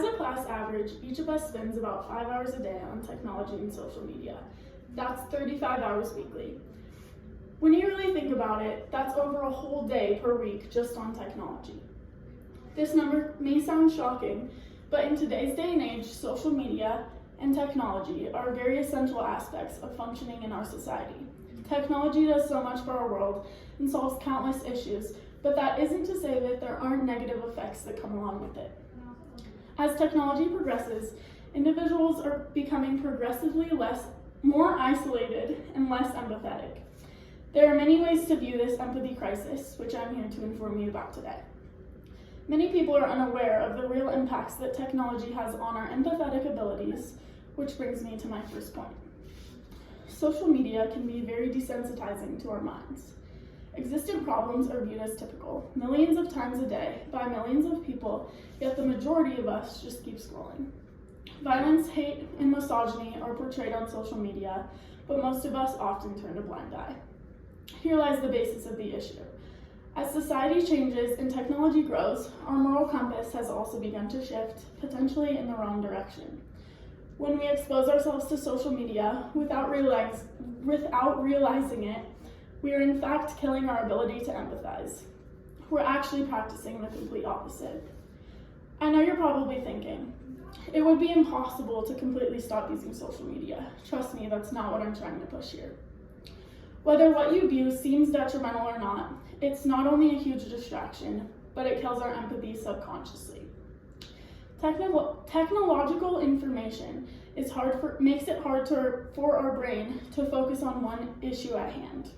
As a class average, each of us spends about 5 hours a day on technology and social media. That's 35 hours weekly. When you really think about it, that's over a whole day per week just on technology. This number may sound shocking, but in today's day and age, social media and technology are very essential aspects of functioning in our society. Technology does so much for our world and solves countless issues, but that isn't to say that there aren't negative effects that come along with it. As technology progresses, individuals are becoming progressively more isolated and less empathetic. There are many ways to view this empathy crisis, which I'm here to inform you about today. Many people are unaware of the real impacts that technology has on our empathetic abilities, which brings me to my first point. Social media can be very desensitizing to our minds. Existent problems are viewed as typical, millions of times a day, by millions of people, yet the majority of us just keep scrolling. Violence, hate, and misogyny are portrayed on social media, but most of us often turn a blind eye. Here lies the basis of the issue. As society changes and technology grows, our moral compass has also begun to shift, potentially in the wrong direction. When we expose ourselves to social media without realizing it, we are in fact killing our ability to empathize. We're actually practicing the complete opposite. I know you're probably thinking, it would be impossible to completely stop using social media. Trust me, that's not what I'm trying to push here. Whether what you view seems detrimental or not, it's not only a huge distraction, but it kills our empathy subconsciously. Technological information makes it hard for our brain to focus on one issue at hand.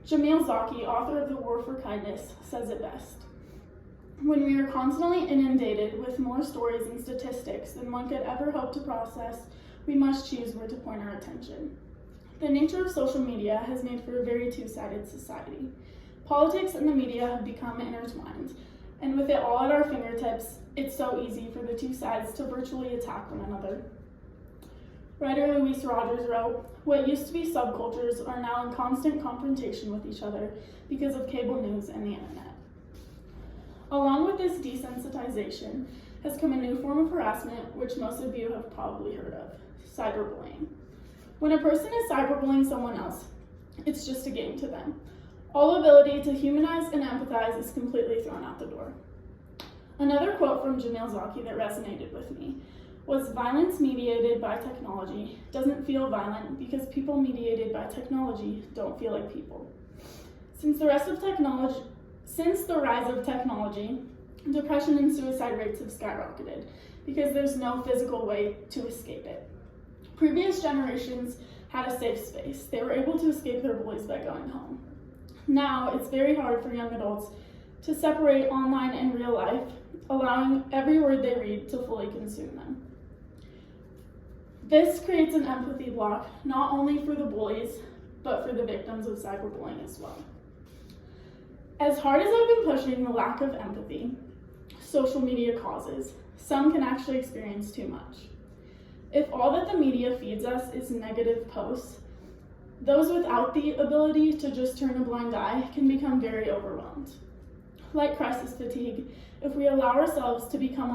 Jamil Zaki, author of The War for Kindness, says it best. When we are constantly inundated with more stories and statistics than one could ever hope to process, we must choose where to point our attention. The nature of social media has made for a very two-sided society. Politics and the media have become intertwined, and with it all at our fingertips, it's so easy for the two sides to virtually attack one another. Writer Louise Rogers wrote, "What used to be subcultures are now in constant confrontation with each other because of cable news and the internet." Along with this desensitization has come a new form of harassment, which most of you have probably heard of, cyberbullying. When a person is cyberbullying someone else, it's just a game to them. All ability to humanize and empathize is completely thrown out the door. Another quote from Jamil Zaki that resonated with me was, "Violence mediated by technology doesn't feel violent because people mediated by technology don't feel like people." Since the rise of technology, depression and suicide rates have skyrocketed because there's no physical way to escape it. Previous generations had a safe space. They were able to escape their bullies by going home. Now, it's very hard for young adults to separate online and real life, allowing every word they read to fully consume them. This creates an empathy block, not only for the bullies, but for the victims of cyberbullying as well. As hard as I've been pushing the lack of empathy social media causes, some can actually experience too much. If all that the media feeds us is negative posts, those without the ability to just turn a blind eye can become very overwhelmed. Like crisis fatigue, if we allow ourselves to become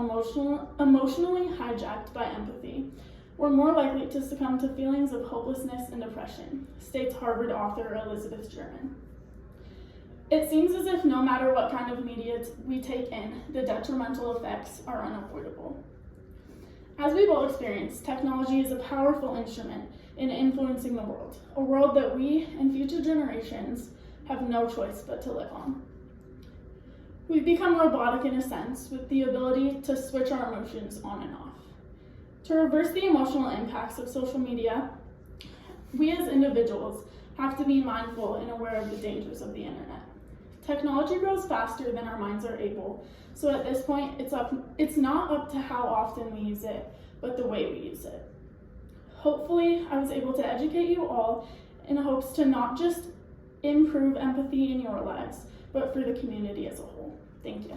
emotionally hijacked by empathy, we're more likely to succumb to feelings of hopelessness and depression, states Harvard author Elizabeth German. It seems as if no matter what kind of media we take in, the detrimental effects are unavoidable. As we've all experienced, technology is a powerful instrument in influencing the world, a world that we and future generations have no choice but to live on. We've become robotic in a sense, with the ability to switch our emotions on and off. To reverse the emotional impacts of social media, we as individuals have to be mindful and aware of the dangers of the internet. Technology grows faster than our minds are able, so at this point, it's not up to how often we use it, but the way we use it. Hopefully, I was able to educate you all in hopes to not just improve empathy in your lives, but for the community as a whole. Thank you.